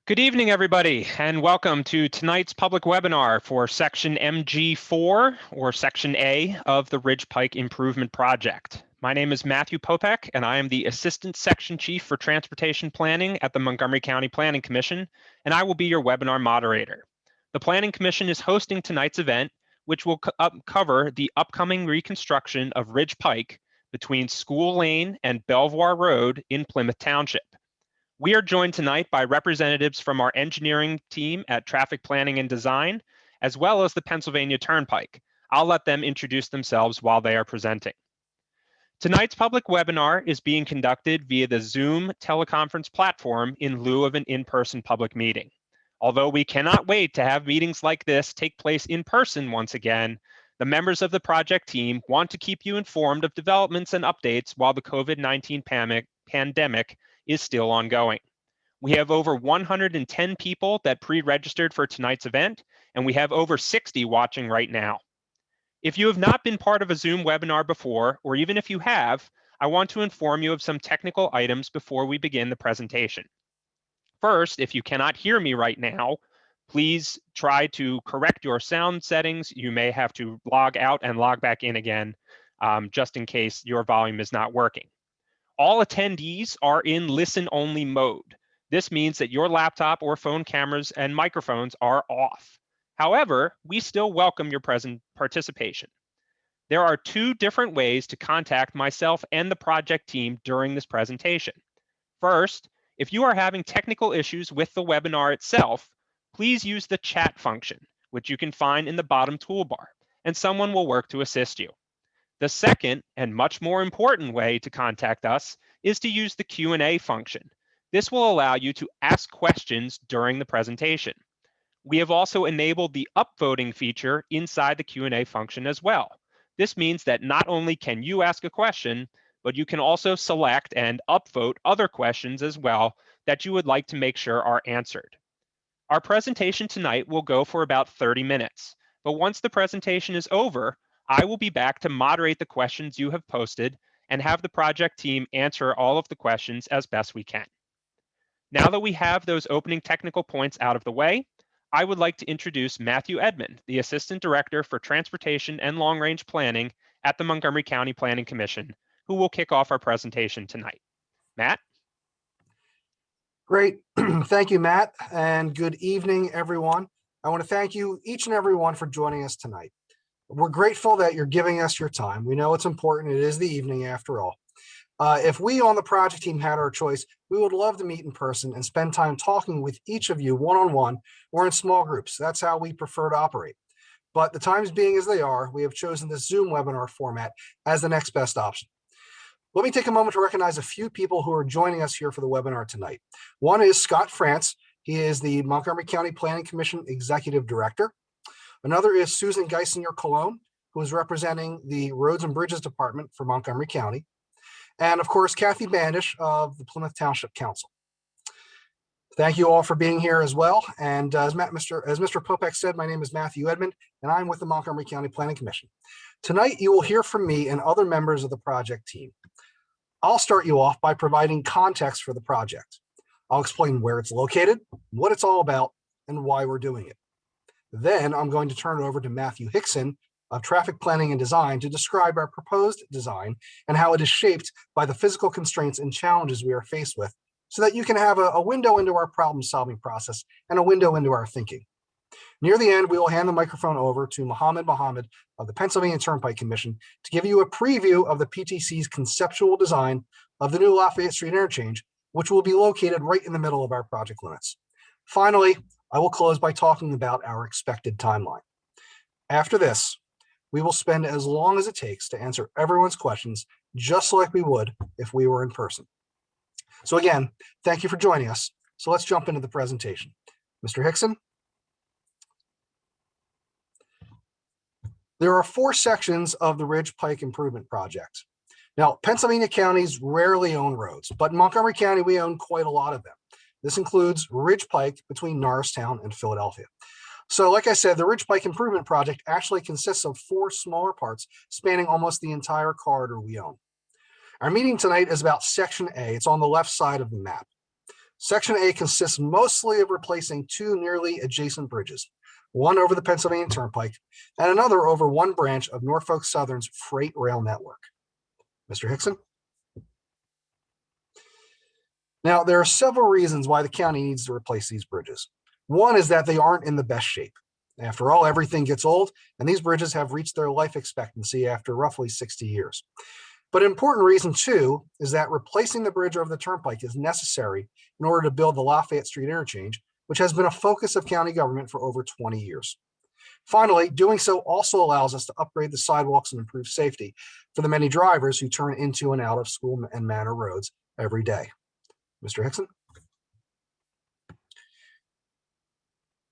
Good evening, everybody, and welcome to tonight's public webinar for Section MG4, or Section A, of the Ridge Pike Improvement Project. My name is Matthew Popek, and I am the Assistant Section Chief for Transportation Planning at the Montgomery County Planning Commission, and I will be your webinar moderator. The Planning Commission is hosting tonight's event, which will cover the upcoming reconstruction of Ridge Pike between School Lane and Belvoir Road in Plymouth Township. We are joined tonight by representatives from our engineering team at Traffic Planning and Design, as well as the Pennsylvania Turnpike. I'll let them introduce themselves while they are presenting. Tonight's public webinar is being conducted via the Zoom teleconference platform in lieu of an in-person public meeting. Although we cannot wait to have meetings like this take place in person once again, the members of the project team want to keep you informed of developments and updates while the COVID-19 pandemic is still ongoing. We have over 110 people that pre-registered for tonight's event, and we have over 60 watching right now. If you have not been part of a Zoom webinar before, or even if you have, I want to inform you of some technical items before we begin the presentation. First, if you cannot hear me right now, please try to correct your sound settings. You may have to log out and log back in again, just in case your volume is not working. All attendees are in listen-only mode. This means that your laptop or phone cameras and microphones are off. However, we still welcome your participation. There are two different ways to contact myself and the project team during this presentation. First, if you are having technical issues with the webinar itself, please use the chat function, which you can find in the bottom toolbar, and someone will work to assist you. The second and much more important way to contact us is to use the Q&A function. This will allow you to ask questions during the presentation. We have also enabled the upvoting feature inside the Q&A function as well. This means that not only can you ask a question, but you can also select and upvote other questions as well that you would like to make sure are answered. Our presentation tonight will go for about 30 minutes, but once the presentation is over, I will be back to moderate the questions you have posted and have the project team answer all of the questions as best we can. Now that we have those opening technical points out of the way, I would like to introduce Matthew Edmund, the Assistant Director for Transportation and Long Range Planning at the Montgomery County Planning Commission, who will kick off our presentation tonight. Matt? Great. Thank you, Matt, and good evening, everyone. I want to thank you, each and every one, for joining us tonight. We're grateful that you're giving us your time. We know it's important. It is the evening after all. If we on the project team had our choice, we would love to meet in person and spend time talking with each of you one-on-one or in small groups. That's how we prefer to operate. But the times being as they are, we have chosen this Zoom webinar format as the next best option. Let me take a moment to recognize a few people who are joining us here for the webinar tonight. One is Scott France. He is the Montgomery County Planning Commission Executive Director. Another is Susan Geisinger-Cologne, who is representing the Roads and Bridges Department for Montgomery County. And of course, Kathy Bandish of the Plymouth Township Council. Thank you all for being here as well. And as Mr. Popek said, my name is Matthew Edmund, and I'm with the Montgomery County Planning Commission. Tonight, you will hear from me and other members of the project team. I'll start you off by providing context for the project. I'll explain where it's located, what it's all about, and why we're doing it. Then I'm going to turn it over to Matthew Hickson of Traffic Planning and Design to describe our proposed design and how it is shaped by the physical constraints and challenges we are faced with, so that you can have a window into our problem-solving process and a window into our thinking. Near the end, we will hand the microphone over to Mohammed of the Pennsylvania Turnpike Commission to give you a preview of the PTC's conceptual design of the new Lafayette Street interchange, which will be located right in the middle of our project limits. Finally, I will close by talking about our expected timeline. After this, we will spend as long as it takes to answer everyone's questions, just like we would if we were in person. So again, thank you for joining us. So let's jump into the presentation. Mr. Hickson? There are 4 sections of the Ridge Pike Improvement Project. Now, Pennsylvania counties rarely own roads, but in Montgomery County, we own quite a lot of them. This includes Ridge Pike between Norristown and Philadelphia. So like I said, the Ridge Pike Improvement Project actually consists of 4 smaller parts spanning almost the entire corridor we own. Our meeting tonight is about Section A. It's on the left side of the map. Section A consists mostly of replacing two nearly adjacent bridges, one over the Pennsylvania Turnpike and another over one branch of Norfolk Southern's freight rail network. Mr. Hickson? Now, there are several reasons why the county needs to replace these bridges. One is that they aren't in the best shape. After all, everything gets old, and these bridges have reached their life expectancy after roughly 60 years. But an important reason, too, is that replacing the bridge over the Turnpike is necessary in order to build the Lafayette Street Interchange, which has been a focus of county government for over 20 years. Finally, doing so also allows us to upgrade the sidewalks and improve safety for the many drivers who turn into and out of School and Manor roads every day. Mr. Hickson?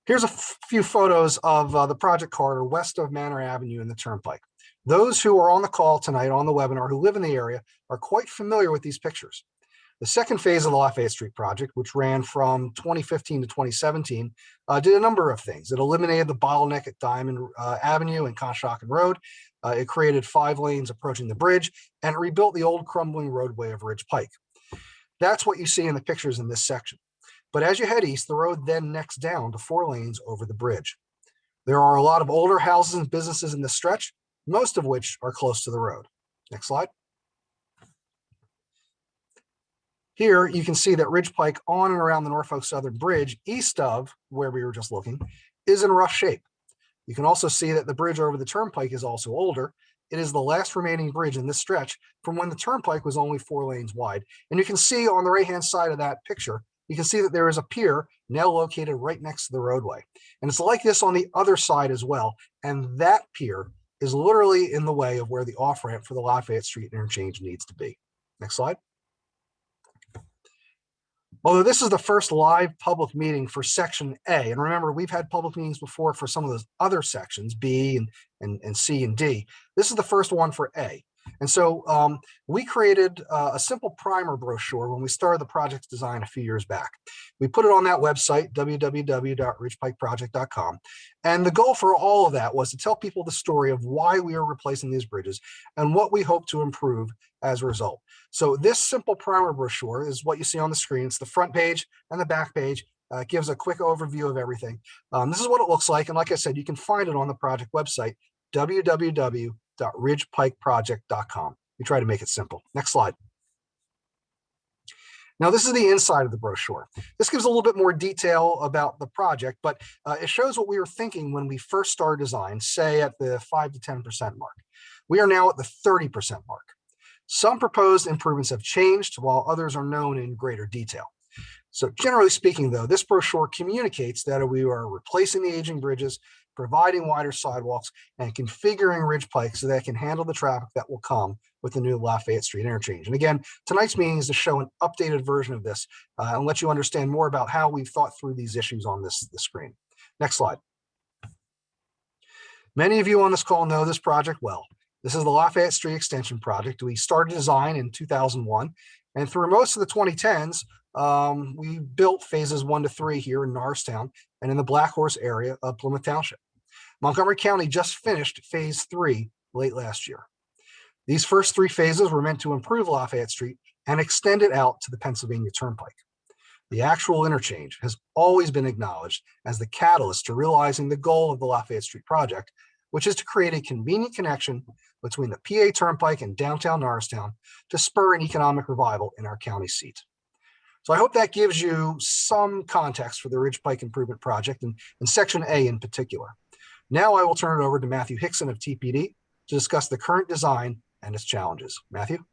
Here's a few photos of the project corridor west of Manor Avenue and the Turnpike. Those who are on the call tonight on the webinar who live in the area are quite familiar with these pictures. The second phase of the Lafayette Street project, which ran from 2015 to 2017, did a number of things. It eliminated the bottleneck at Diamond Avenue and Conshohocken Road. It created 5 lanes approaching the bridge, and it rebuilt the old crumbling roadway of Ridge Pike. That's what you see in the pictures in this section. But as you head east, the road then necks down to 4 lanes over the bridge. There are a lot of older houses and businesses in this stretch, most of which are close to the road. Next slide. Here you can see that Ridge Pike on and around the Norfolk Southern Bridge, east of where we were just looking, is in rough shape. You can also see that the bridge over the Turnpike is also older. It is the last remaining bridge in this stretch from when the Turnpike was only 4 lanes wide. And you can see on the right-hand side of that picture, you can see that there is a pier now located right next to the roadway. And it's like this on the other side as well. And that pier is literally in the way of where the off-ramp for the Lafayette Street interchange needs to be. Next slide. Although this is the first live public meeting for Section A, and remember, we've had public meetings before for some of those other sections, B and C and D. This is the first one for A. And so we created a simple primer brochure when we started the project's design a few years back. We put it on that website, www.ridgepikeproject.com. And the goal for all of that was to tell people the story of why we are replacing these bridges and what we hope to improve as a result. So this simple primer brochure is what you see on the screen. It's the front page and the back page. It gives a quick overview of everything. This is what it looks like. And like I said, you can find it on the project website, www.ridgepikeproject.com. We try to make it simple. Next slide. Now, this is the inside of the brochure. This gives a little bit more detail about the project, but it shows what we were thinking when we first started design, say at the 5 to 10% mark. We are now at the 30% mark. Some proposed improvements have changed, while others are known in greater detail. So generally speaking, though, this brochure communicates that we are replacing the aging bridges, providing wider sidewalks, and configuring Ridge Pike so that it can handle the traffic that will come with the new Lafayette Street interchange. And again, tonight's meeting is to show an updated version of this and let you understand more about how we've thought through these issues on the screen. Next slide. Many of you on this call know this project well. This is the Lafayette Street Extension project. We started design in 2001, and through most of the 2010s, we built phases 1 to 3 here in Norristown and in the Black Horse area of Plymouth Township. Montgomery County just finished phase 3 late last year. These first 3 phases were meant to improve Lafayette Street and extend it out to the Pennsylvania Turnpike. The actual interchange has always been acknowledged as the catalyst to realizing the goal of the Lafayette Street project, which is to create a convenient connection between the PA Turnpike and downtown Norristown to spur an economic revival in our county seat. So I hope that gives you some context for the Ridge Pike Improvement Project and Section A in particular. Now I will turn it over to Matthew Hickson of TPD to discuss the current design and its challenges. Matthew?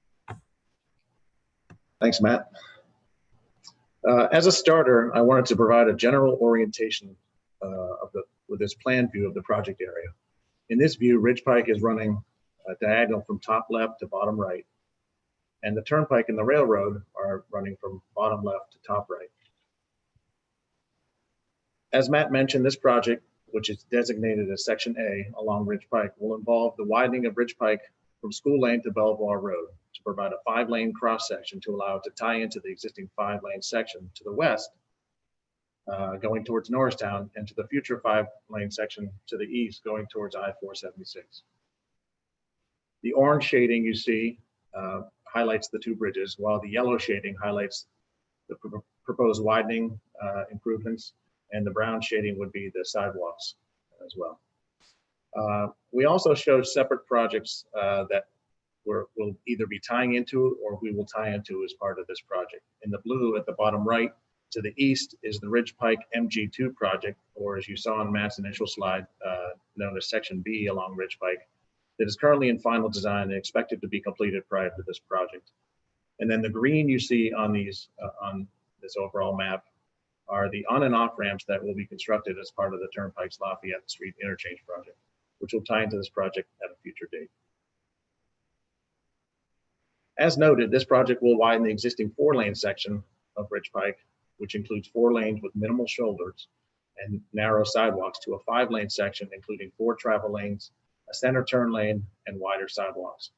Thanks, Matt. As a starter, I wanted to provide a general orientation with this plan view of the project area. In this view, Ridge Pike is running diagonal from top left to bottom right, and the Turnpike and the railroad are running from bottom left to top right. As Matt mentioned, this project, which is designated as Section A along Ridge Pike, will involve the widening of Ridge Pike from School Lane to Belvoir Road to provide a 5-lane cross section to allow it to tie into the existing 5-lane section to the west, going towards Norristown, and to the future 5-lane section to the east going towards I-476. The orange shading you see highlights the 2 bridges, while the yellow shading highlights the proposed widening improvements, and the brown shading would be the sidewalks as well. We also showed separate projects that we'll either be tying into or we will tie into as part of this project. In the blue at the bottom right to the east is the Ridge Pike MG2 project, or as you saw on Matt's initial slide, known as Section B along Ridge Pike, that is currently in final design and expected to be completed prior to this project. And then the green you see on these on this overall map are the on and off ramps that will be constructed as part of the Turnpike's Lafayette Street Interchange project, which will tie into this project at a future date. As noted, this project will widen the existing 4-lane section of Ridge Pike, which includes 4 lanes with minimal shoulders and narrow sidewalks, to a 5-lane section, including 4 travel lanes, a center turn lane, and wider sidewalks.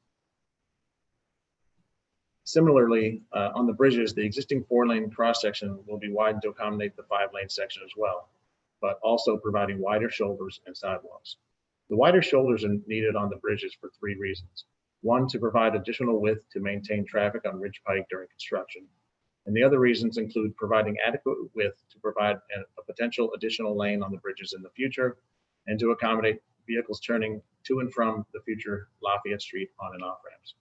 Similarly, on the bridges, the existing 4-lane cross section will be widened to accommodate the 5-lane section as well, but also providing wider shoulders and sidewalks. The wider shoulders are needed on the bridges for 3 reasons. 1, to provide additional width to maintain traffic on Ridge Pike during construction. And the other reasons include providing adequate width to provide a potential additional lane on the bridges in the future, and to accommodate vehicles turning to and from the future Lafayette Street on and off ramps.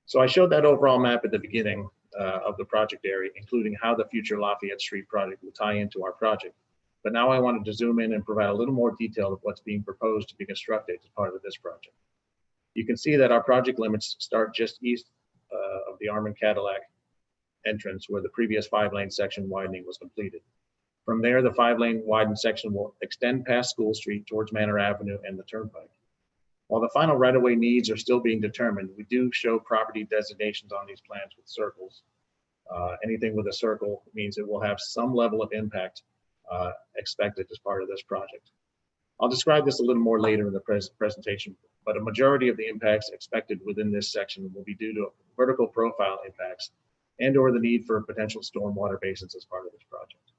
So I showed that overall map at the beginning of the project area, including how the future Lafayette Street project will tie into our project. But now I wanted to zoom in and provide a little more detail of what's being proposed to be constructed as part of this project. You can see that our project limits start just east of the Armand Cadillac entrance, where the previous 5-lane section widening was completed. From there, the 5-lane widened section will extend past School Street towards Manor Avenue and the Turnpike. While the final right-of-way needs are still being determined, we do show property designations on these plans with circles. Anything with a circle means it will have some level of impact expected as part of this project. I'll describe this a little more later in the presentation, but a majority of the impacts expected within this section will be due to vertical profile impacts and or the need for potential stormwater basins as part of this project.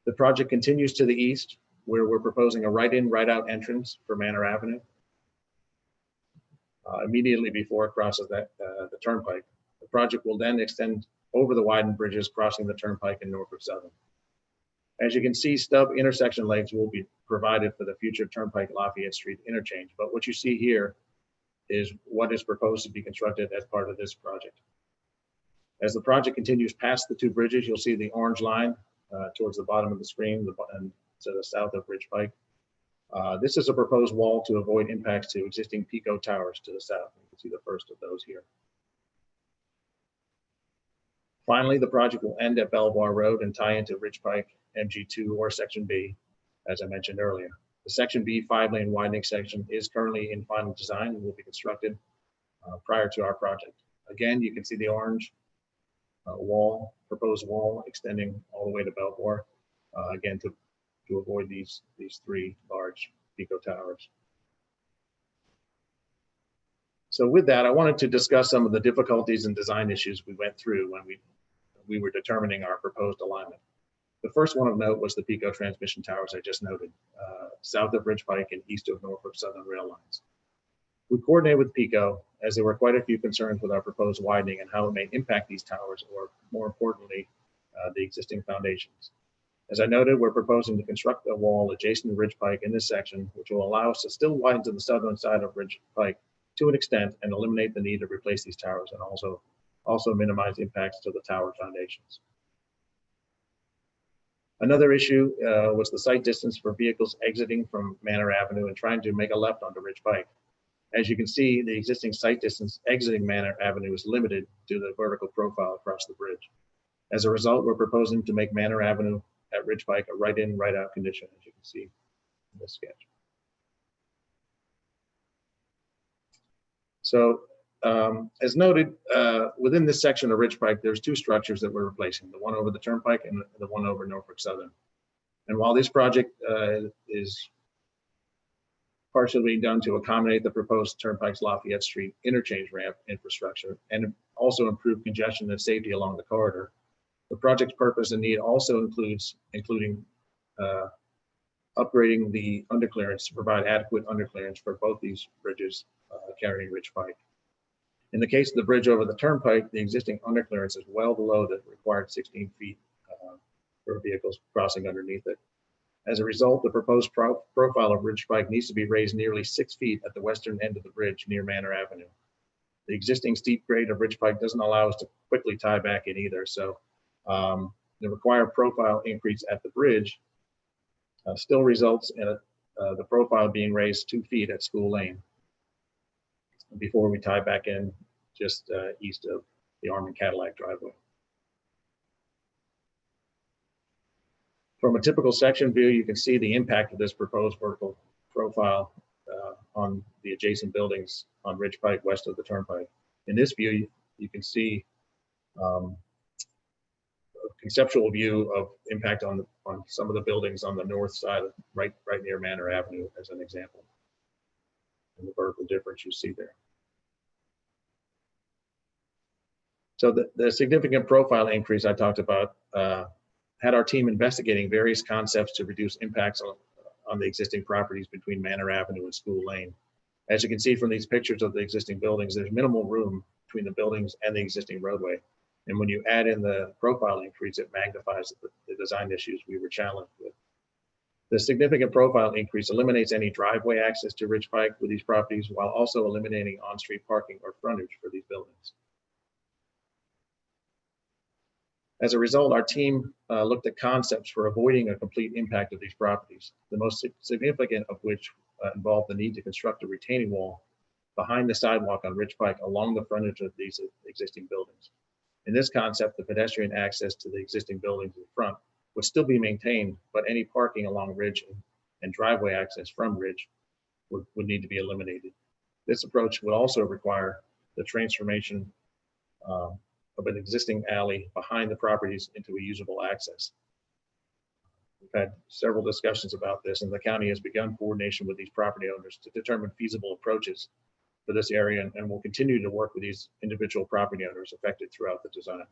The project continues to the east, where we're proposing a right-in, right-out entrance for Manor Avenue immediately before it crosses the Turnpike. The project will then extend over the widened bridges crossing the Turnpike in Norfolk Southern. As you can see, stub intersection legs will be provided for the future Turnpike Lafayette Street interchange, but what you see here is what is proposed to be constructed as part of this project. As the project continues past the 2 bridges, you'll see the orange line towards the bottom of the screen and to the south of Ridge Pike. This is a proposed wall to avoid impacts to existing Pico towers to the south. You can see the first of those here. Finally, the project will end at Belvoir Road and tie into Ridge Pike MG2 or Section B, as I mentioned earlier. The Section B 5-lane widening section is currently in final design and will be constructed prior to our project. Again, you can see the orange proposed wall extending all the way to Belvoir, again to avoid these 3 large Pico towers. So with that, I wanted to discuss some of the difficulties and design issues we went through when we were determining our proposed alignment. The first one of note was the Pico transmission towers I just noted, south of Ridge Pike and east of Norfolk Southern rail lines. We coordinated with Pico as there were quite a few concerns with our proposed widening and how it may impact these towers, or more importantly, the existing foundations. As I noted, we're proposing to construct a wall adjacent to Ridge Pike in this section, which will allow us to still widen to the southern side of Ridge Pike to an extent and eliminate the need to replace these towers, and also minimize impacts to the tower foundations. Another issue was the site distance for vehicles exiting from Manor Avenue and trying to make a left onto Ridge Pike. As you can see, the existing site distance exiting Manor Avenue is limited to the vertical profile across the bridge. As a result, we're proposing to make Manor Avenue at Ridge Pike a right-in, right-out condition, as you can see in this sketch. So as noted, within this section of Ridge Pike, there's 2 structures that we're replacing, the one over the Turnpike and the one over Norfolk Southern. And while this project is partially being done to accommodate the proposed Turnpike's Lafayette Street interchange ramp infrastructure and also improve congestion and safety along the corridor, the project's purpose and need also including upgrading the underclearance to provide adequate underclearance for both these bridges carrying Ridge Pike. In the case of the bridge over the turnpike, the existing underclearance is well below the required 16 feet for vehicles crossing underneath it. As a result, the proposed profile of Ridge Pike needs to be raised nearly 6 feet at the western end of the bridge near Manor Avenue. The existing steep grade of Ridge Pike doesn't allow us to quickly tie back in either. So the required profile increase at the bridge still results in the profile being raised 2 feet at School Lane before we tie back in just east of the Arm and Cadillac driveway. From a typical section view, you can see the impact of this proposed vertical profile on the adjacent buildings on Ridge Pike west of the turnpike. In this view, you can see a conceptual view of impact on some of the buildings on the north side, right near Manor Avenue, as an example, and the vertical difference you see there. So the significant profile increase I talked about had our team investigating various concepts to reduce impacts on the existing properties between Manor Avenue and School Lane. As you can see from these pictures of the existing buildings, there's minimal room between the buildings and the existing roadway. And when you add in the profile increase, it magnifies the design issues we were challenged with. The significant profile increase eliminates any driveway access to Ridge Pike with these properties, while also eliminating on-street parking or frontage for these buildings. As a result, our team looked at concepts for avoiding a complete impact of these properties, the most significant of which involved the need to construct a retaining wall behind the sidewalk on Ridge Pike along the frontage of these existing buildings. In this concept, the pedestrian access to the existing buildings in front would still be maintained, but any parking along Ridge and driveway access from Ridge would need to be eliminated. This approach would also require the transformation of an existing alley behind the properties into a usable access. We've had several discussions about this, and the county has begun coordination with these property owners to determine feasible approaches for this area, and will continue to work with these individual property owners affected throughout the design.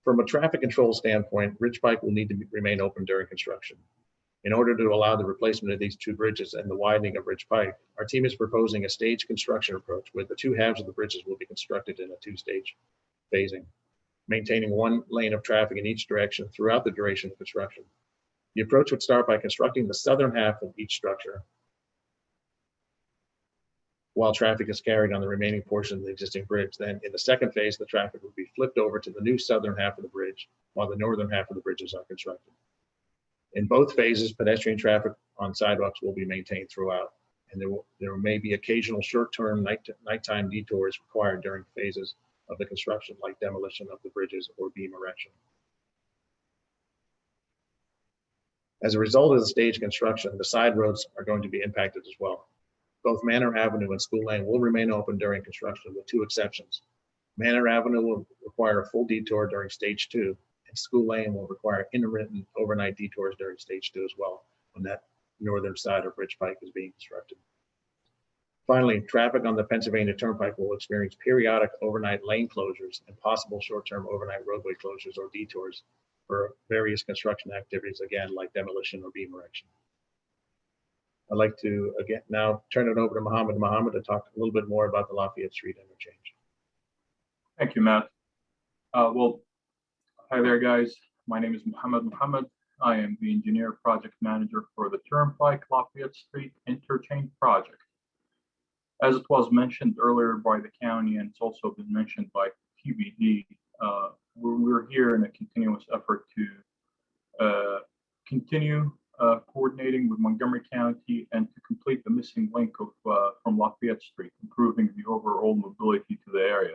From a traffic control standpoint, Ridge Pike will need to remain open during construction. In order to allow the replacement of these two bridges and the widening of Ridge Pike, our team is proposing a staged construction approach where the two halves of the bridges will be constructed in a two-stage phasing, maintaining one lane of traffic in each direction throughout the duration of construction. The approach would start by constructing the southern half of each structure, while traffic is carried on the remaining portion of the existing bridge. Then in the second phase, the traffic would be flipped over to the new southern half of the bridge, while the northern half of the bridges are constructed. In both phases, pedestrian traffic on sidewalks will be maintained throughout, and there may be occasional short-term nighttime detours required during phases of the construction, like demolition of the bridges or beam erection. As a result of the stage construction, the side roads are going to be impacted as well. Both Manor Avenue and School Lane will remain open during construction, with two exceptions. Manor Avenue will require a full detour during stage 2, and School Lane will require intermittent overnight detours during stage 2 as well, when that northern side of Ridge Pike is being constructed. Finally, traffic on the Pennsylvania Turnpike will experience periodic overnight lane closures and possible short-term overnight roadway closures or detours for various construction activities, again, like demolition or beam erection. I'd like to again now turn it over to Mohammed to talk a little bit more about the Lafayette Street interchange. Thank you, Matt. Well, hi there, guys. My name is Mohammed. I am the engineer project manager for the Turnpike Lafayette Street interchange project. As it was mentioned earlier by the county, and it's also been mentioned by TBD, we're here in a continuous effort to continue coordinating with Montgomery County and to complete the missing link of from Lafayette Street, improving the overall mobility to the area.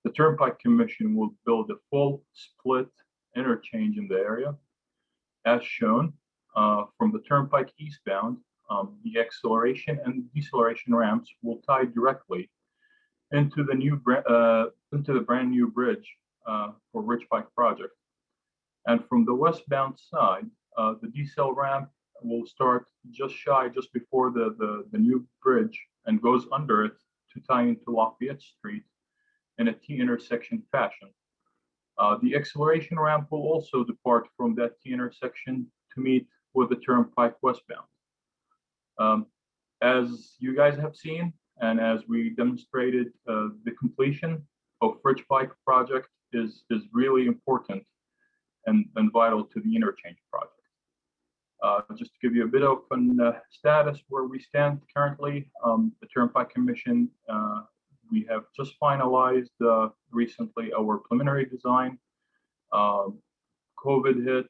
The Turnpike Commission will build a full split interchange in the area, as shown from the Turnpike eastbound. The acceleration and deceleration ramps will tie directly into the brand new bridge for Ridge Pike project. And from the westbound side, the decel ramp will start just before the new bridge and goes under it to tie into Lafayette Street in a T intersection fashion. The acceleration ramp will also depart from that T intersection to meet with the Turnpike westbound. As you guys have seen, And as we demonstrated, the completion of Ridge Pike project is really important and vital to the Interchange project. Just to give you a bit of a status where we stand currently, the Turnpike Commission, we have just finalized recently our preliminary design. COVID hit,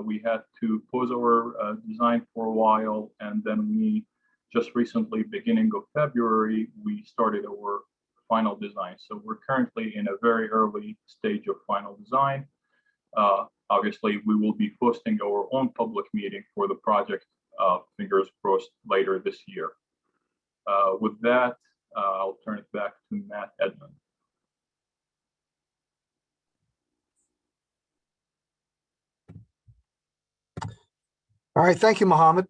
we had to pause our design for a while, and then we just recently, beginning of February, we started our final design. So we're currently in a very early stage of final design. Obviously, we will be hosting our own public meeting for the project, fingers crossed, later this year. With that, I'll turn it back to Matt Edmund. All right, thank you, Mohammed.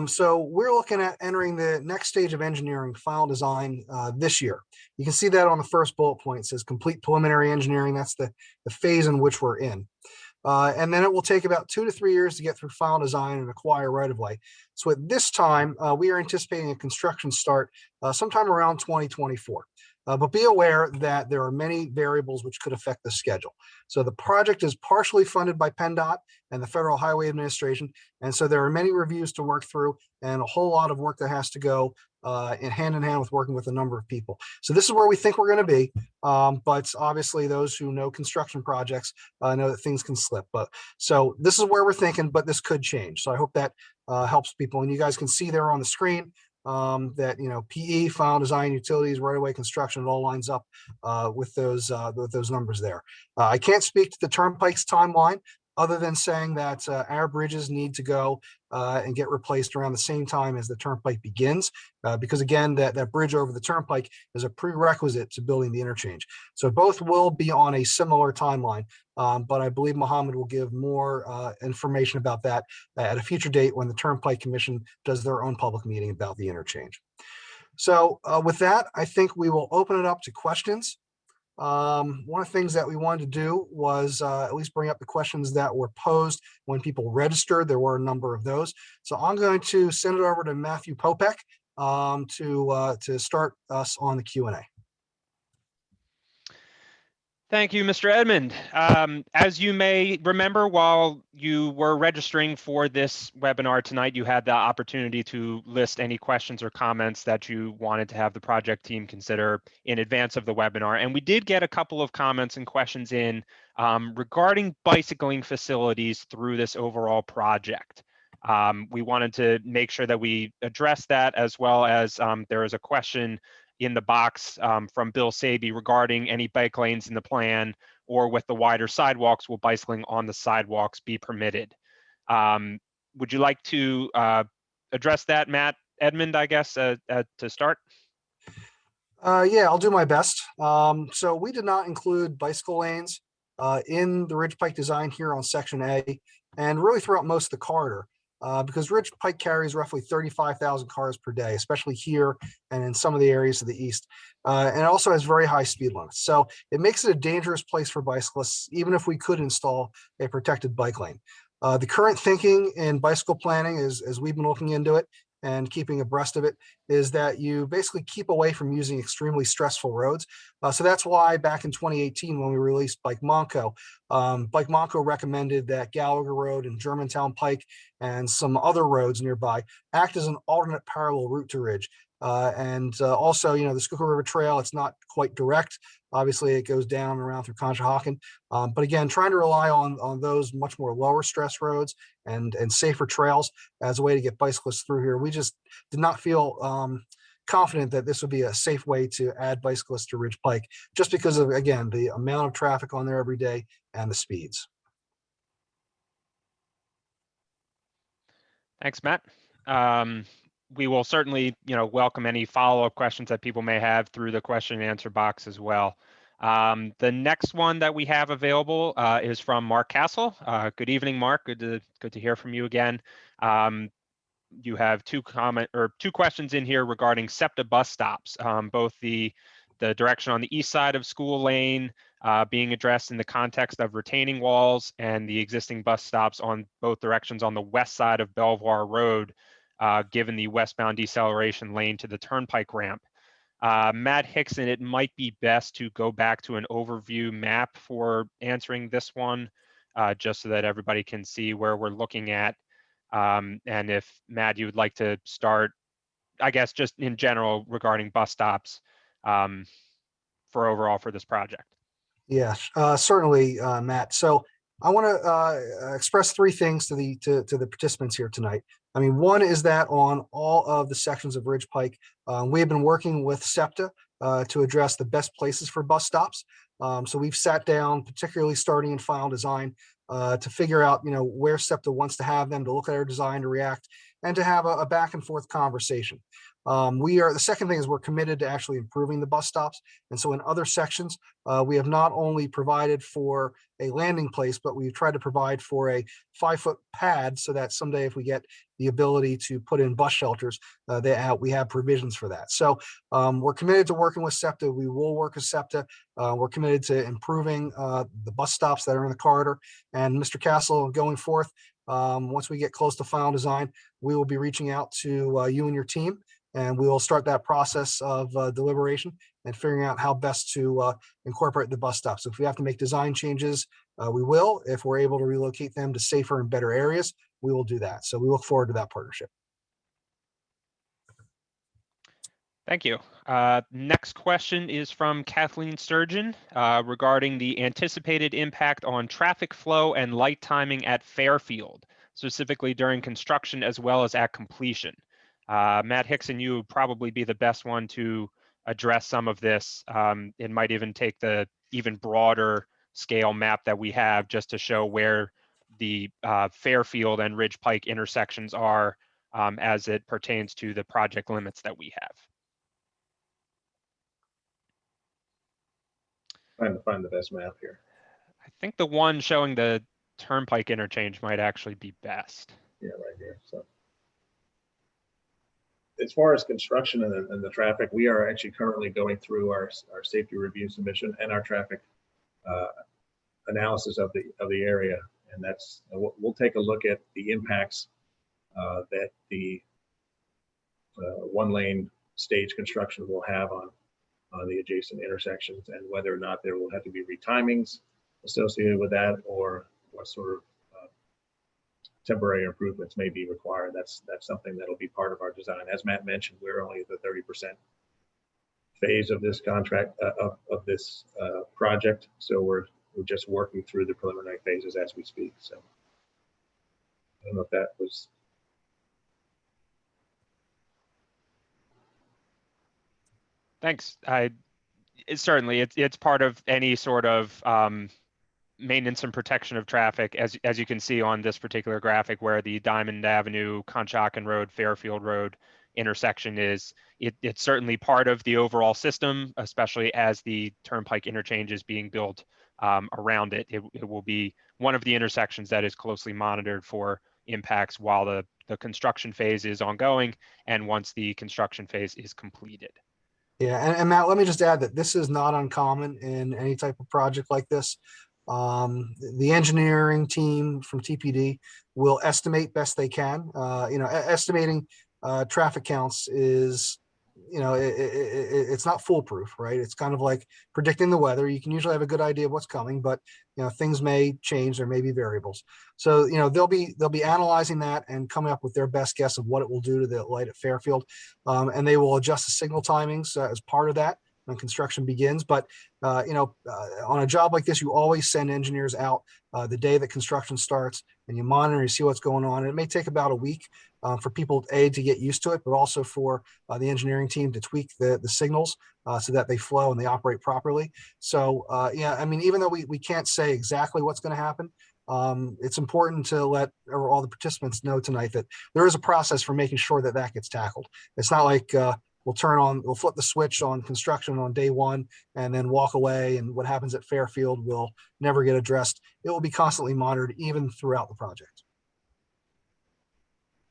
So we're looking at entering the next stage of engineering, final design, this year. You can see that on the first bullet point. It says complete preliminary engineering. That's the phase in which we're in. And then it will take about 2 to 3 years to get through final design and acquire right-of-way. So at this time, we are anticipating a construction start sometime around 2024. But be aware that there are many variables which could affect the schedule. So the project is partially funded by PennDOT and the Federal Highway Administration. And so there are many reviews to work through and a whole lot of work that has to go in hand with working with a number of people. So this is where we think we're going to be. But obviously those who know construction projects know that things can slip. But so this is where we're thinking, but this could change. So I hope that helps people. And you guys can see there on the screen that, you know, PE, final design, utilities, right-of-way construction, it all lines up with those numbers there. I can't speak to the Turnpike's timeline other than saying that our bridges need to go and get replaced around the same time as the Turnpike begins, because again, that bridge over the Turnpike is a prerequisite to building the interchange. So both will be on a similar timeline, but I believe Mohammed will give more information about that at a future date when the Turnpike Commission does their own public meeting about the interchange. So with that, I think we will open it up to questions. One of the things that we wanted to do was at least bring up the questions that were posed when people registered. There were a number of those. So I'm going to send it over to Matthew Popek to start us on the Q&A. Thank you, Mr. Edmund. As you may remember, while you were registering for this webinar tonight, you had the opportunity to list any questions or comments that you wanted to have the project team consider in advance of the webinar. And we did get a couple of comments and questions in regarding bicycling facilities through this overall project. We wanted to make sure that we address that, as well as there is a question in the box from Bill Saby regarding any bike lanes in the plan, or with the wider sidewalks, will bicycling on the sidewalks be permitted? Would you like to address that, Matt Edmund, I guess, to start? Yeah, I'll do my best. So we did not include bicycle lanes in the Ridge Pike design here on Section A, and really throughout most of the corridor. Because Ridge Pike carries roughly 35,000 cars per day, especially here and in some of the areas to the east. And it also has very high speed limits. So it makes it a dangerous place for bicyclists, even if we could install a protected bike lane. The current thinking in bicycle planning, as we've been looking into it and keeping abreast of it, is that you basically keep away from using extremely stressful roads. So that's why back in 2018, when we released Bike Monco recommended that Gallagher Road and Germantown Pike and some other roads nearby act as an alternate parallel route to Ridge. Also, you know, the Schuylkill River Trail, it's not quite direct. Obviously, it goes down and around through Conshohocken. But again, trying to rely on those much more lower stress roads and safer trails as a way to get bicyclists through here. We just did not feel confident that this would be a safe way to add bicyclists to Ridge Pike, just because of, again, the amount of traffic on there every day and the speeds. Thanks, Matt. We will certainly, welcome any follow-up questions that people may have through the question and answer box as well. The next one that we have available is from Mark Castle. Good evening, Mark. Good to hear from you again. You have two questions in here regarding Septa Bus Stops, both the direction on the east side of School Lane being addressed in the context of retaining walls, and the existing bus stops on both directions on the west side of Belvoir Road given the westbound deceleration lane to the turnpike ramp. Matt Hickson, it might be best to go back to an overview map for answering this one, just so that everybody can see where we're looking at. And if, Matt, you would like to start, I guess, just in general regarding bus stops for overall for this project. Yes, certainly, Matt. So I want to express three things to the participants here tonight. I mean, one is that on all of the sections of Ridge Pike, we have been working with Septa to address the best places for bus stops. So we've sat down, particularly starting in final design, to figure out, where Septa wants to have them, to look at our design, to react, and to have a back and forth conversation. The second thing is we're committed to actually improving the bus stops. And so in other sections, we have not only provided for a landing place, but we've tried to provide for a 5-foot pad so that someday if we get the ability to put in bus shelters, we have provisions for that. So we're committed to working with Septa. We will work with Septa. We're committed to improving the bus stops that are in the corridor. And Mr. Castle, going forth, once we get close to final design, we will be reaching out to you and your team, and we will start that process of deliberation and figuring out how best to incorporate the bus stops. So if we have to make design changes, we will. If we're able to relocate them to safer and better areas, we will do that. So we look forward to that partnership. Thank you. Next question is from Kathleen Sturgeon regarding the anticipated impact on traffic flow and light timing at Fairfield, specifically during construction as well as at completion. Matt Hickson, you would probably be the best one to address some of this. It might even take the even broader scale map that we have just to show where the Fairfield and Ridge Pike intersections are as it pertains to the project limits that we have. Trying to find the best map here. I think the one showing the Turnpike interchange might actually be best. Yeah, right here. So as far as construction and the traffic, we are actually currently going through our safety review submission and our traffic analysis of the area, and that's we'll take a look at the impacts that the one-lane stage construction will have on the adjacent intersections, and whether or not there will have to be retimings associated with that, or what sort of temporary improvements may be required. That's something that'll be part of our design. As Matt mentioned, we're only at the 30% phase of this contract of this project, so we're just working through the preliminary phases as we speak. So I don't know if that was. Thanks. Certainly it's part of any sort of maintenance and protection of traffic, as you can see on this particular graphic, where the Diamond Avenue, Conshohocken Road, Fairfield Road intersection is. It's certainly part of the overall system, especially as the Turnpike interchange is being built around it. It will be one of the intersections that is closely monitored for impacts while the construction phase is ongoing and once the construction phase is completed. Yeah, and Matt, let me just add that this is not uncommon in any type of project like this. The engineering team from TPD will estimate best they can. Estimating traffic counts is, it's not foolproof, right? It's kind of like predicting the weather. You can usually have a good idea of what's coming, but things may change. There may be variables. So they'll be analyzing that and coming up with their best guess of what it will do to the light at Fairfield, and they will adjust the signal timings as part of that when construction begins. But on a job like this, you always send engineers out the day that construction starts, and you monitor and see what's going on. And it may take about a week for people to get used to it, but also for the engineering team to tweak the signals so that they flow and they operate properly. So even though we can't say exactly what's going to happen, it's important to let all the participants know tonight that there is a process for making sure that gets tackled. It's not like we'll flip the switch on construction on day one and then walk away, and what happens at Fairfield will never get addressed. It will be constantly monitored even throughout the project.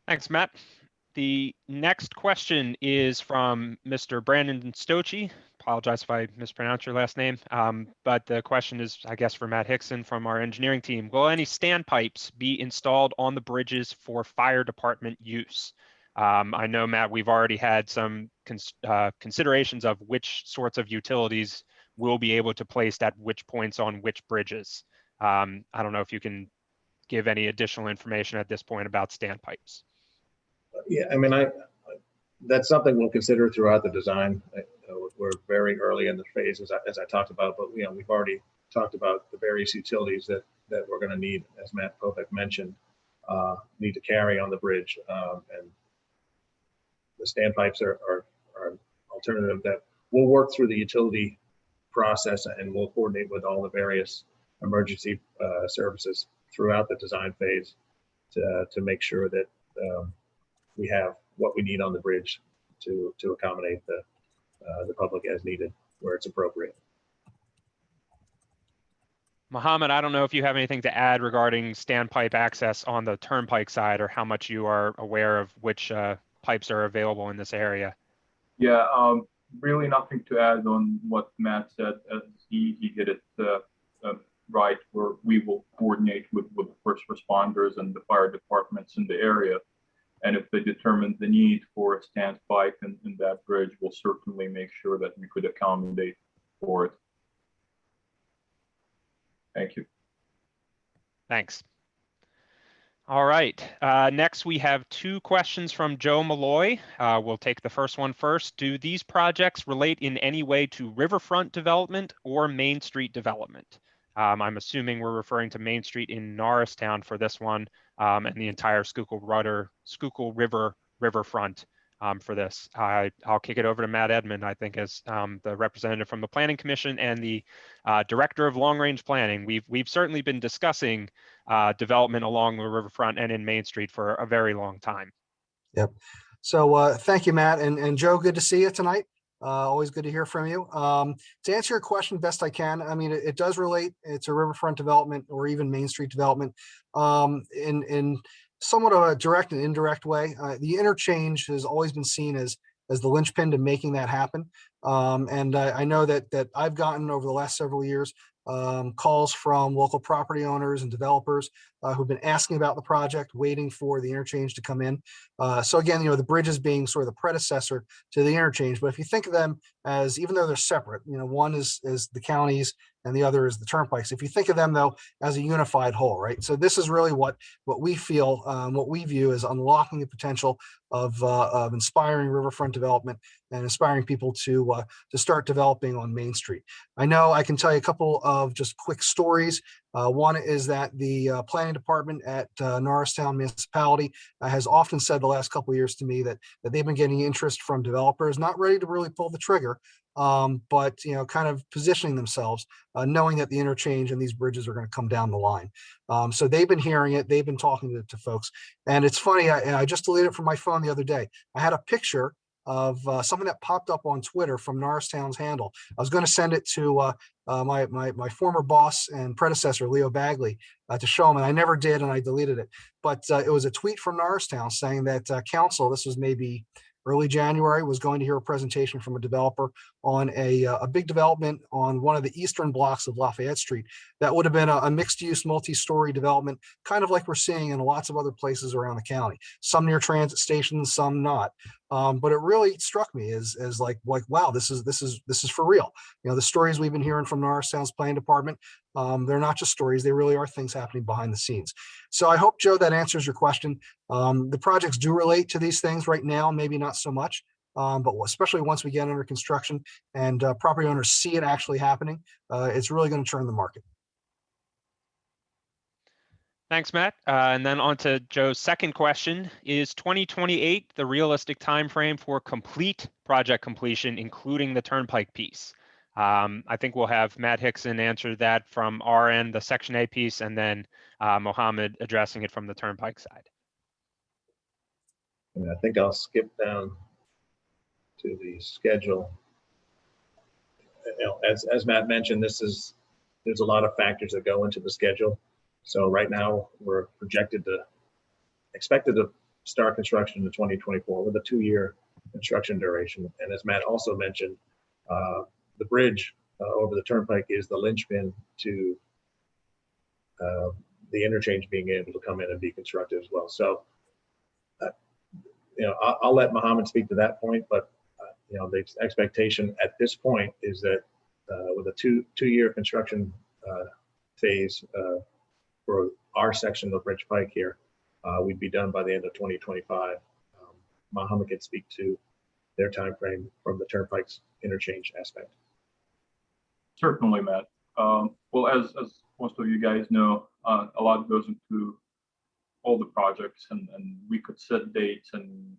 Thanks, Matt. The next question is from Mr. Brandon Stochi. Apologize if I mispronounce your last name, but the question is, I guess, for Matt Hickson from our engineering team. Will any standpipes be installed on the bridges for fire department use? I know, Matt, we've already had some considerations of which sorts of utilities will be able to place at which points on which bridges. I don't know if you can give any additional information at this point about standpipes. Yeah, I mean, that's something we'll consider throughout the design. We're very early in the phase, as I talked about, but we've already talked about the various utilities that we're going to need, as Matt Popek mentioned, need to carry on the bridge, and the standpipes are an alternative that we'll work through the utility process, and we'll coordinate with all the various emergency services throughout the design phase to make sure that we have what we need on the bridge to accommodate the public as needed where it's appropriate. Mohammed, I don't know if you have anything to add regarding standpipe access on the turnpike side, or how much you are aware of which pipes are available in this area. Yeah, really nothing to add on what Matt said. As he hit it right, where we will coordinate with the first responders and the fire departments in the area. And if they determine the need for a standpipe in that bridge, we'll certainly make sure that we could accommodate for it. Thank you. Thanks. All right, next we have 2 questions from Joe Malloy. We'll take the first one first. Do these projects relate in any way to riverfront development or Main Street development? I'm assuming we're referring to Main Street in Norristown for this one, and the entire Schuylkill River riverfront for this. I'll kick it over to Matt Edmund, I think, as the representative from the Planning Commission and the Director of Long Range Planning. We've certainly been discussing development along the riverfront and in Main Street for a very long time. Yep. So thank you, Matt. And Joe, good to see you tonight. Always good to hear from you. To answer your question best I can, I mean, it does relate. It's a riverfront development or even Main Street development in somewhat of a direct and indirect way. The interchange has always been seen as the linchpin to making that happen. And I know that I've gotten over the last several years calls from local property owners and developers who've been asking about the project, waiting for the interchange to come in. So again, the bridges being sort of the predecessor to the interchange. But if you think of them as, even though they're separate, one is the counties and the other is the turnpikes. If you think of them though as a unified whole, right? So this is really what we feel, what we view as unlocking the potential of inspiring riverfront development and inspiring people to start developing on Main Street. I know I can tell you a couple of just quick stories. One is that the planning department at Norristown Municipality has often said the last couple of years to me that they've been getting interest from developers, not ready to really pull the trigger, but kind of positioning themselves, knowing that the interchange and these bridges are going to come down the line. So they've been hearing it, they've been talking to folks, and it's funny. I just deleted it from my phone the other day. I had a picture of something that popped up on Twitter from Norristown's handle. I was going to send it to my former boss and predecessor, Leo Bagley, to show him, and I never did, and I deleted it. But it was a tweet from Norristown saying that council, this was maybe early January, was going to hear a presentation from a developer on a big development on one of the eastern blocks of Lafayette Street. That would have been a mixed-use, multi-story development, kind of like we're seeing in lots of other places around the county. Some near transit stations, some not. But it really struck me as like wow, this is for real. The stories we've been hearing from Norristown's planning department, they're not just stories; they really are things happening behind the scenes. So I hope, Joe, that answers your question. The projects do relate to these things right now, maybe not so much, but especially once we get under construction and property owners see it actually happening, it's really going to turn the market. Thanks, Matt. And then on to Joe's second question. Is 2028 the realistic timeframe for complete project completion, including the turnpike piece? I think we'll have Matt Hickson answer that from our end, the Section A piece, and then Mohammed addressing it from the turnpike side. And I think I'll skip down to the schedule. As Matt mentioned, there's a lot of factors that go into the schedule. So right now we're expected to start construction in 2024 with a 2-year construction duration. And as Matt also mentioned, the bridge over the turnpike is the linchpin to the interchange being able to come in and be constructed as well. So I'll let Mohammed speak to that point, but the expectation at this point is that with a two-year construction phase for our section of Ridge Pike here, we'd be done by the end of 2025. Mohammed can speak to their time frame from the Turnpike's interchange aspect. Certainly, Matt. Well, as most of you guys know, a lot goes into all the projects, and we could set dates and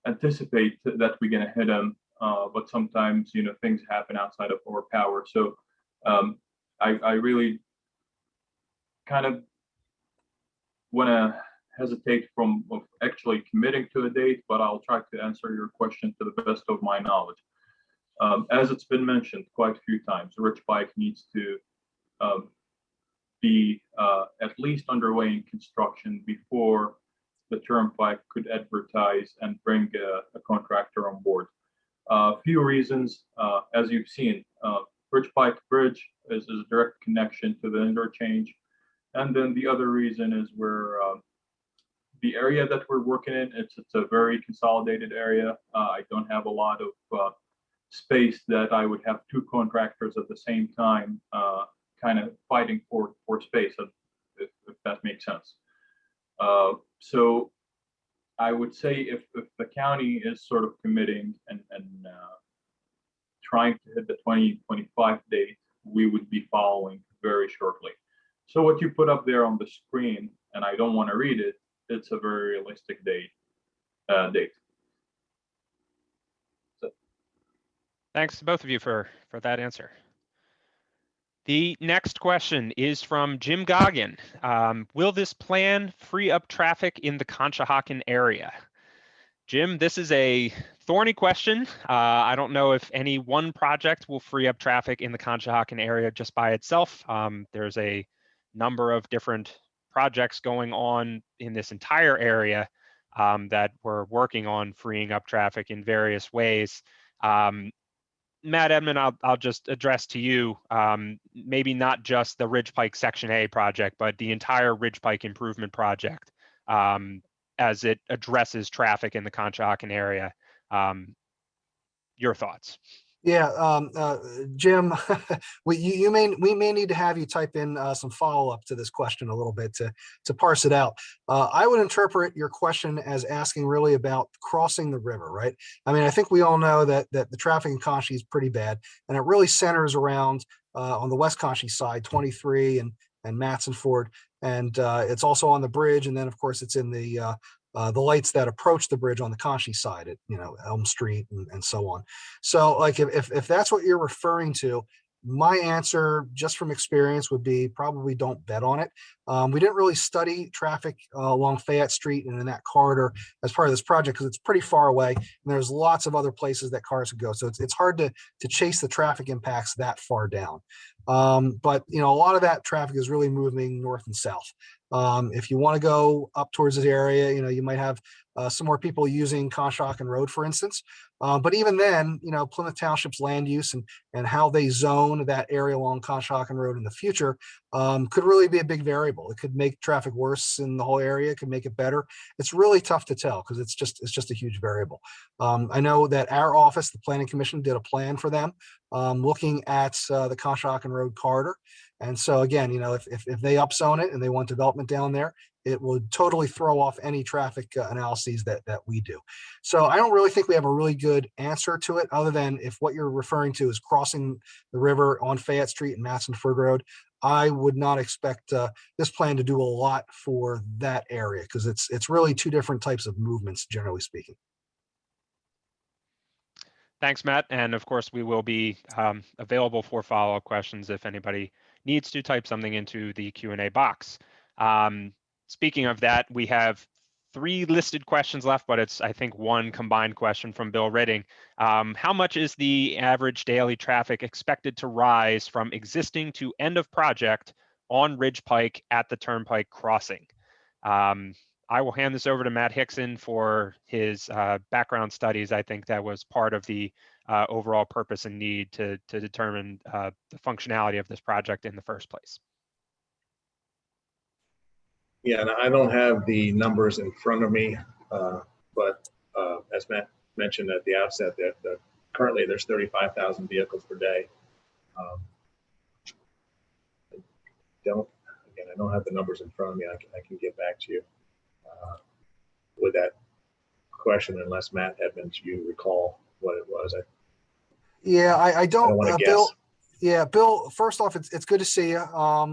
anticipate that we're going to hit them, but sometimes things happen outside of our power. So I really kind of want to hesitate from actually committing to a date, but I'll try to answer your question to the best of my knowledge. As it's been mentioned quite a few times, Ridge Pike needs to be at least underway in construction before the Turnpike could advertise and bring a contractor on board. A few reasons, as you've seen, Ridge Pike Bridge is a direct connection to the interchange. And then the other reason is where the area that we're working in, it's a very consolidated area. I don't have a lot of space that I would have two contractors at the same time kind of fighting for space, if that makes sense. So I would say if the county is sort of committing and trying to hit the 2025 date, we would be following very shortly. So what you put up there on the screen, and I don't want to read it, it's a very realistic date. So. Thanks to both of you for that answer. The next question is from Jim Goggin. Will this plan free up traffic in the Conshohocken area? Jim, this is a thorny question. I don't know if any one project will free up traffic in the Conshohocken area just by itself. There's a number of different projects going on in this entire area that we're working on freeing up traffic in various ways. Matt, Edmund, I'll just address to you, maybe not just the Ridge Pike Section A project, but the entire Ridge Pike improvement project as it addresses traffic in the Conshohocken area. Your thoughts? Yeah, Jim, we may need to have you type in some follow-up to this question a little bit to parse it out. I would interpret your question as asking really about crossing the river, right? I mean, I think we all know that the traffic in Conchie is pretty bad, and it really centers around on the West Conchie side, 23 and Matson Ford, and it's also on the bridge, and then of course it's in the lights that approach the bridge on the Conchie side at Elm Street and so on. So like if that's what you're referring to, my answer just from experience would be probably don't bet on it. We didn't really study traffic along Lafayette Street and in that corridor as part of this project because it's pretty far away and there's lots of other places that cars could go. So it's hard to chase the traffic impacts that far down. But a lot of that traffic is really moving north and south. If you want to go up towards this area, you might have some more people using Conshohocken Road, for instance. But even then, Plymouth Township's land use and how they zone that area along Conshohocken Road in the future could really be a big variable. It could make traffic worse in the whole area, it could make it better. It's really tough to tell because it's just a huge variable. I know that our office, the Planning Commission, did a plan for them looking at the Conshohocken Road corridor. And so again, if they upzone it and they want development down there, it would totally throw off any traffic analyses that we do. So I don't really think we have a really good answer to it other than if what you're referring to is crossing the river on Fayette Street and Matson Ford Road. I would not expect this plan to do a lot for that area because it's really two different types of movements, generally speaking. Thanks, Matt. And of course, we will be available for follow-up questions if anybody needs to type something into the Q&A box. Speaking of that, we have 3 listed questions left, but it's, I think, one combined question from Bill Redding. How much is the average daily traffic expected to rise from existing to end of project on Ridge Pike at the Turnpike crossing? I will hand this over to Matt Hickson for his background studies. I think that was part of the overall purpose and need to determine the functionality of this project in the first place. Yeah, and I don't have the numbers in front of me, but but as Matt mentioned at the outset, that currently there's 35,000 vehicles per day. I don't have the numbers in front of me. I can get back to you with that question, unless Matt, Edmund, you recall what it was. Yeah, I don't want to guess. Bill. Yeah, Bill, first off, it's good to see you.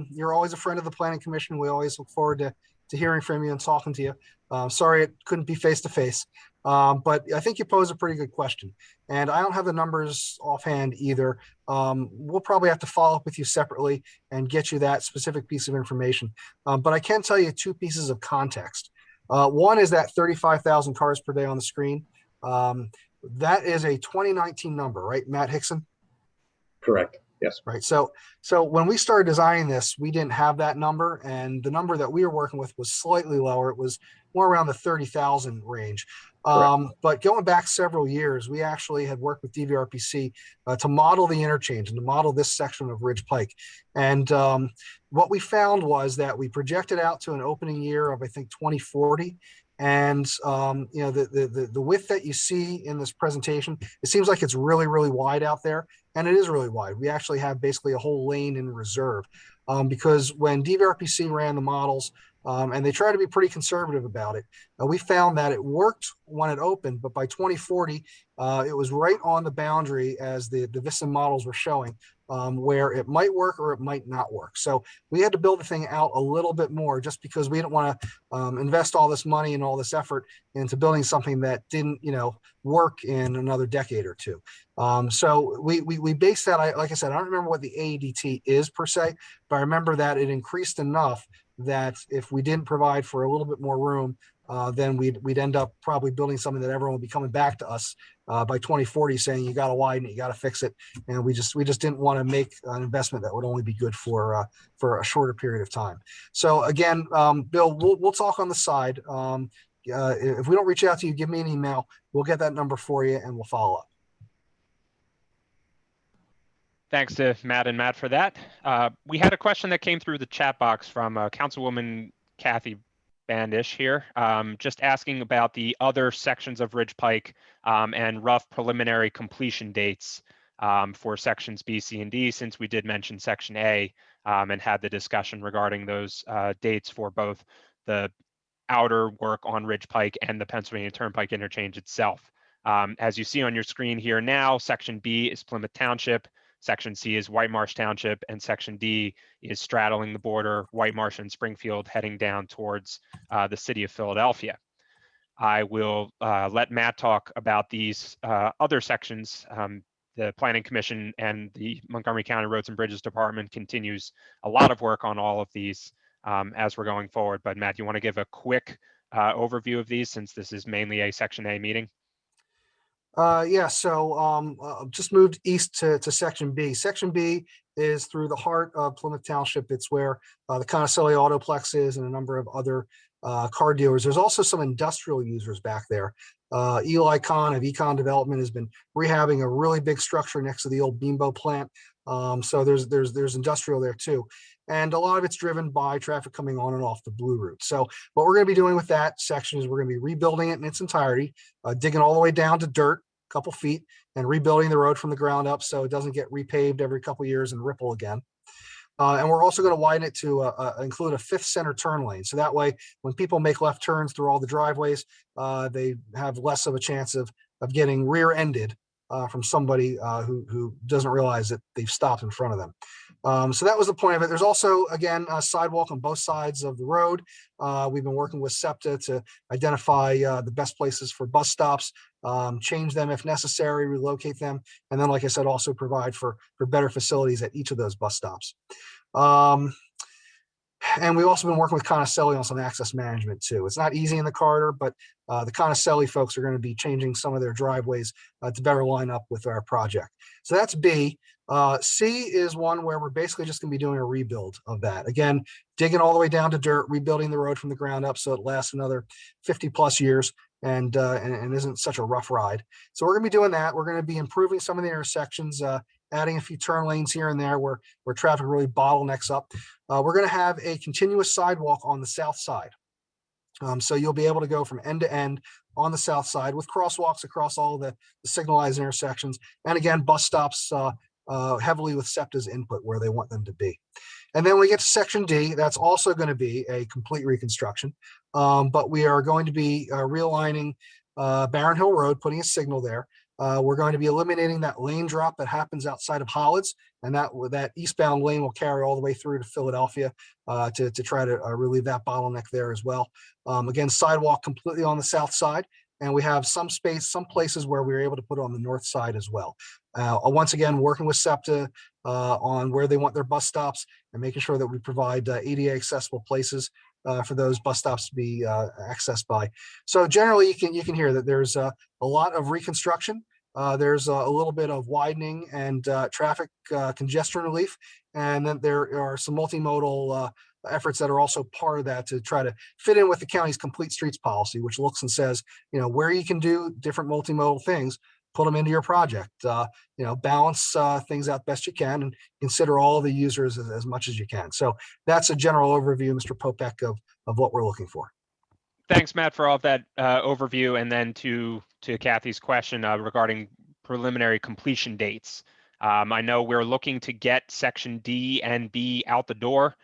You're always a friend of the Planning Commission. We always look forward to hearing from you and talking to you. Sorry it couldn't be face to face, but I think you pose a pretty good question. And I don't have the numbers offhand either. We'll probably have to follow up with you separately and get you that specific piece of information. But I can tell you two pieces of context. One is that 35,000 cars per day on the screen. That is a 2019 number, right, Matt Hickson? Correct. Yes. Right. So when we started designing this, we didn't have that number, and the number that we were working with was slightly lower. It was more around the 30,000 range. But going back several years, we actually had worked with DVRPC to model the interchange and to model this section of Ridge Pike. And what we found was that we projected out to an opening year of, I think, 2040. And the width that you see in this presentation, it seems like it's really, really wide out there, and it is really wide. We actually have basically a whole lane in reserve because when DVRPC ran the models, and they try to be pretty conservative about it, we found that it worked when it opened, but by 2040, it was right on the boundary as the VISN models were showing, where it might work or it might not work. So we had to build the thing out a little bit more just because we didn't want to invest all this money and all this effort into building something that didn't, work in another decade or two. So we based that, like I said, I don't remember what the AEDT is per se, but I remember that it increased enough that if we didn't provide for a little bit more room, then we'd end up probably building something that everyone would be coming back to us by 2040 saying you got to widen it, you got to fix it, and we just didn't want to make an investment that would only be good for a shorter period of time. So again, Bill, we'll talk on the side. If we don't reach out to you, give me an email. We'll get that number for you and we'll follow up. Thanks to Matt and Matt for that. We had a question that came through the chat box from Councilwoman Kathy Bandish here, just asking about the other sections of Ridge Pike and rough preliminary completion dates for sections B, C, and D, since we did mention section A and had the discussion regarding those dates for both the outer work on Ridge Pike and the Pennsylvania Turnpike interchange itself. As you see on your screen here now, section B is Plymouth Township, section C is White Marsh Township, and section D is straddling the border, White Marsh and Springfield, heading down towards the city of Philadelphia. I will let Matt talk about these other sections. The Planning Commission and the Montgomery County Roads and Bridges Department continues a lot of work on all of these as we're going forward. But Matt, you want to give a quick overview of these since this is mainly a section A meeting? Yeah, so just moved east to section B. Section B is through the heart of Plymouth Township. It's where the Conceptual Autoplex is and a number of other car dealers. There's also some industrial users back there. Eli Kahn of Econ Development has been rehabbing a really big structure next to the old Beambo plant. So there's industrial there too. And a lot of it's driven by traffic coming on and off the Blue Route. So what we're going to be doing with that section is we're going to be rebuilding it in its entirety, digging all the way down to dirt, a couple feet, and rebuilding the road from the ground up so it doesn't get repaved every couple of years and ripple again. And we're also going to widen it to include a fifth center turn lane. So that way, when people make left turns through all the driveways, they have less of a chance of getting rear-ended from somebody who doesn't realize that they've stopped in front of them. So that was the point of it. There's also, again, a sidewalk on both sides of the road. We've been working with Septa to identify the best places for bus stops, change them if necessary, relocate them, and then, like I said, also provide for better facilities at each of those bus stops. And we've also been working with Conceptual on some access management too. It's not easy in the corridor, but the Conceptual folks are going to be changing some of their driveways to better line up with our project. So that's B. C is one where we're basically just going to be doing a rebuild of that. Again, digging all the way down to dirt, rebuilding the road from the ground up so it lasts another 50 plus years and isn't such a rough ride. So we're going to be doing that. We're going to be improving some of the intersections, adding a few turn lanes here and there where traffic really bottlenecks up. We're going to have a continuous sidewalk on the south side. So you'll be able to go from end to end on the south side with crosswalks across all the signalized intersections. And again, bus stops heavily with Septa's input where they want them to be. And then when we get to section D, that's also going to be a complete reconstruction. But we are going to be realigning Barron Hill Road, putting a signal there. We're going to be eliminating that lane drop that happens outside of Hollids, and that eastbound lane will carry all the way through to Philadelphia to try to relieve that bottleneck there as well. Again, sidewalk completely on the south side, and we have some space, some places where we were able to put it on the north side as well. Once again, working with Septa on where they want their bus stops and making sure that we provide ADA accessible places for those bus stops to be accessed by. So generally, you can hear that there's a lot of reconstruction. There's a little bit of widening and traffic congestion relief, and then there are some multimodal efforts that are also part of that to try to fit in with the county's complete streets policy, which looks and says, where you can do different multimodal things, put them into your project. Balance things out best you can and consider all the users as much as you can. So that's a general overview, Mr. Popek, of what we're looking for. Thanks, Matt, for all of that overview. And then to Kathy's question regarding preliminary completion dates. I know we're looking to get section D and B out the door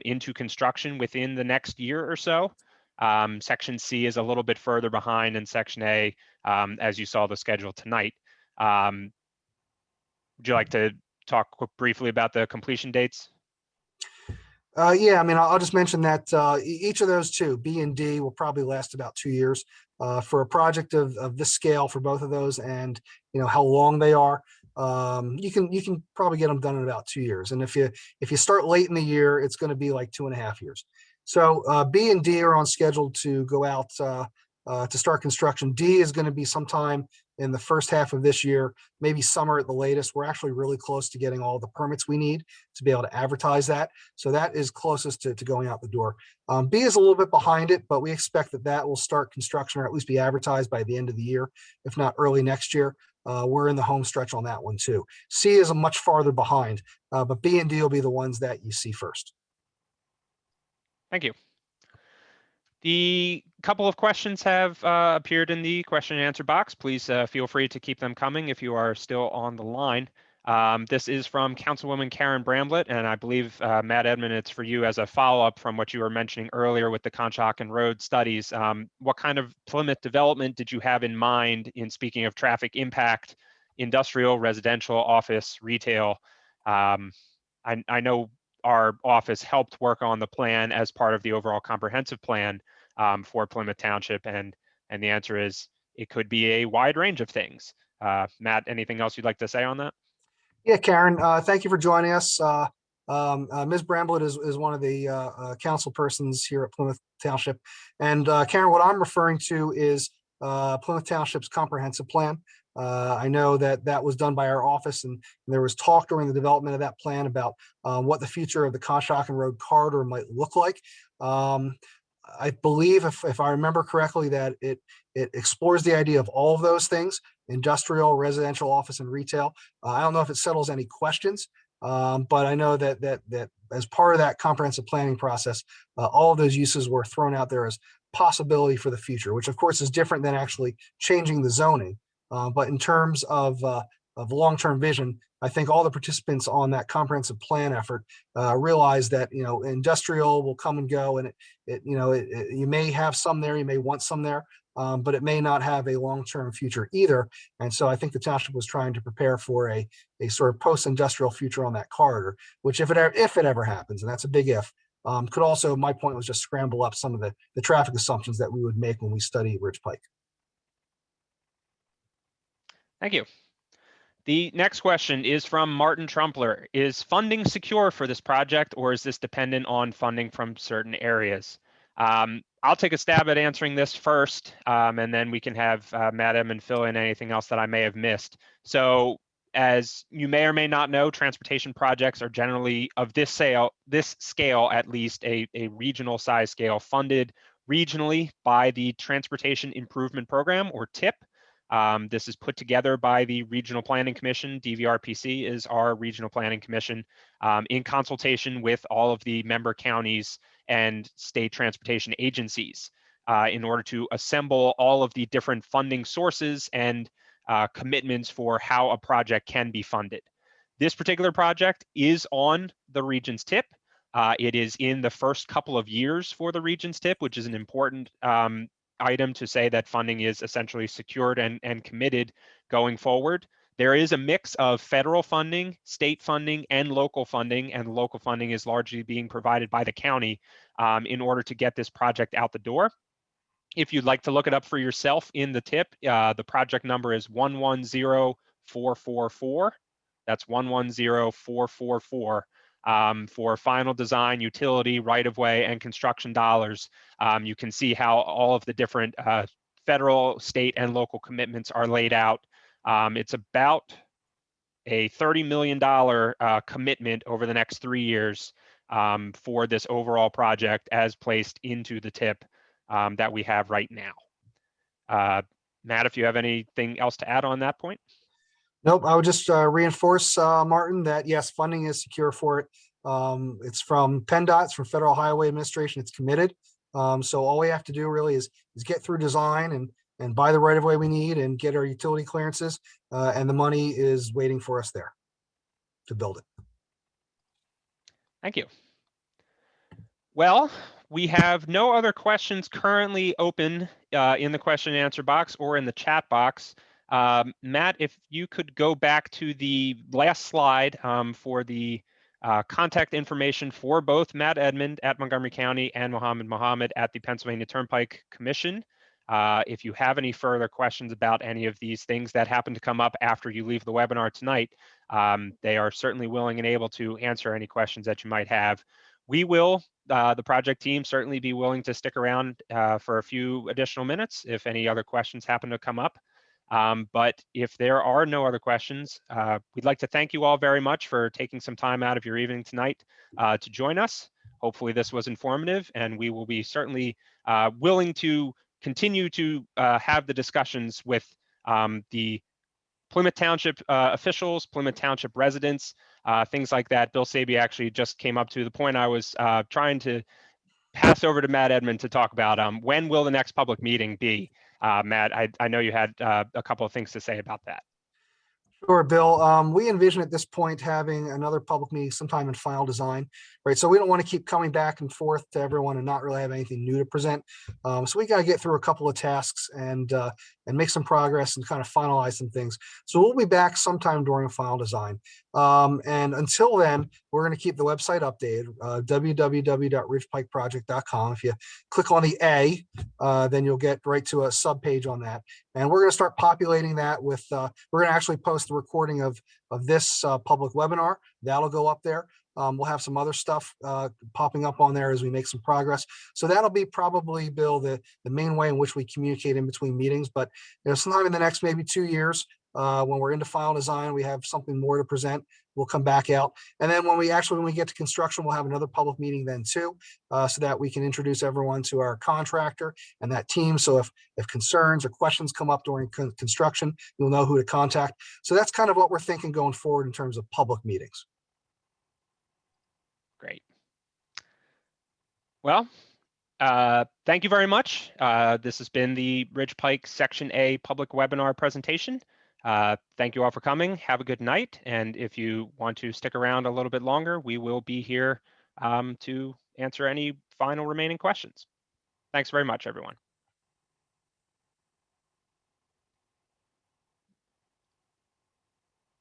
into construction within the next year or so. Section C is a little bit further behind, and section A, as you saw the schedule tonight. Would you like to talk briefly about the completion dates? Yeah, I mean, I'll just mention that each of those two, B and D, will probably last about 2 years for a project of this scale for both of those, and how long they are. You can probably get them done in about 2 years, and if you start late in the year, it's going to be like 2.5 years. So B and D are on schedule to go out to start construction. D is going to be sometime in the first half of this year, maybe summer at the latest. We're actually really close to getting all the permits we need to be able to advertise that. So that is closest to going out the door. B is a little bit behind it, but we expect that will start construction or at least be advertised by the end of the year, if not early next year. We're in the home stretch on that one too. C is a much farther behind, but B and D will be the ones that you see first. Thank you. The couple of questions have appeared in the question and answer box. Please feel free to keep them coming if you are still on the line. This is from Councilwoman Karen Bramblett, and I believe, Matt Edmund, it's for you as a follow-up from what you were mentioning earlier with the Conshohocken Road studies. What kind of Plymouth development did you have in mind in speaking of traffic impact, industrial, residential, office, retail? I know our office helped work on the plan as part of the overall comprehensive plan for Plymouth Township, and the answer is it could be a wide range of things. Matt, anything else you'd like to say on that? Yeah, Karen, thank you for joining us. Ms. Bramblett is one of the council persons here at Plymouth Township. And Karen, what I'm referring to is Plymouth Township's comprehensive plan. I know that was done by our office, and there was talk during the development of that plan about what the future of the Conshohocken Road corridor might look like. I believe, if I remember correctly, that it explores the idea of all of those things: industrial, residential, office, and retail. I don't know if it settles any questions, but I know that as part of that comprehensive planning process, all of those uses were thrown out there as possibility for the future, which of course is different than actually changing the zoning. But in terms of long-term vision, I think all the participants on that comprehensive plan effort realize that industrial will come and go, and you may have some there, you may want some there, but it may not have a long-term future either. And so I think the township was trying to prepare for a sort of post-industrial future on that corridor, which if it ever happens, and that's a big if, could also, my point was, just scramble up some of the traffic assumptions that we would make when we study Ridge Pike. Thank you. The next question is from Martin Trumpler. Is funding secure for this project, or is this dependent on funding from certain areas? I'll take a stab at answering this first, and then we can have Matt Edmund fill in anything else that I may have missed. So as you may or may not know, transportation projects are generally of this scale, at least a regional size scale, funded regionally by the Transportation Improvement Program, or TIP. This is put together by the Regional Planning Commission. DVRPC is our regional planning commission, in consultation with all of the member counties and state transportation agencies. in order to assemble all of the different funding sources and commitments for how a project can be funded. This particular project is on the region's tip. It is in the first couple of years for the region's tip, which is an important item to say that funding is essentially secured and committed going forward. There is a mix of federal funding, state funding, and local funding is largely being provided by the county in order to get this project out the door. If you'd like to look it up for yourself in the tip, the project number is 110444. That's 110444 for final design, utility, right-of-way, and construction dollars. You can see how all of the different federal, state, and local commitments are laid out. It's about a $30 million commitment over the next 3 years for this overall project as placed into the tip that we have right now. Matt, if you have anything else to add on that point? Nope, I would just reinforce, Martin, that yes, funding is secure for it. It's from PennDOT, it's from Federal Highway Administration, it's committed. So all we have to do really is get through design and buy the right of way we need and get our utility clearances, and the money is waiting for us there to build it. Thank you. Well, we have no other questions currently open in the question and answer box or in the chat box. Matt, if you could go back to the last slide for the contact information for both Matt Edmund at Montgomery County and Mohammed at the Pennsylvania Turnpike Commission. If you have any further questions about any of these things that happen to come up after you leave the webinar tonight, they are certainly willing and able to answer any questions that you might have. We will, the project team, certainly be willing to stick around for a few additional minutes if any other questions happen to come up. But if there are no other questions, we'd like to thank you all very much for taking some time out of your evening tonight to join us. Hopefully this was informative, and we will be certainly willing to continue to have the discussions with the Plymouth Township officials, Plymouth Township residents, things like that. Bill Sabie actually just came up to the point I was trying to pass over to Matt Edmund to talk about. When will the next public meeting be? Matt, I know you had a couple of things to say about that. Sure, Bill. We envision at this point having another public meeting sometime in final design, right? So we don't want to keep coming back and forth to everyone and not really have anything new to present. So we got to get through a couple of tasks and make some progress and kind of finalize some things. So we'll be back sometime during final design. And until then, we're going to keep the website updated, www.ridgepikeproject.com. If you click on the A, then you'll get right to a sub page on that. And we're going to start populating that with, we're going to actually post the recording of this public webinar. That'll go up there. We'll have some other stuff popping up on there as we make some progress. So that'll be probably, Bill, the main way in which we communicate in between meetings. But sometime in the next maybe 2 years, when we're into final design, we have something more to present, we'll come back out. And then when we get to construction, we'll have another public meeting then too, so that we can introduce everyone to our contractor and that team. So if concerns or questions come up during construction, you'll know who to contact. So that's kind of what we're thinking going forward in terms of public meetings. Great. Well, thank you very much. This has been the Ridge Pike Section A public webinar presentation. Thank you all for coming. Have a good night. And if you want to stick around a little bit longer, we will be here to answer any final remaining questions. Thanks very much, everyone.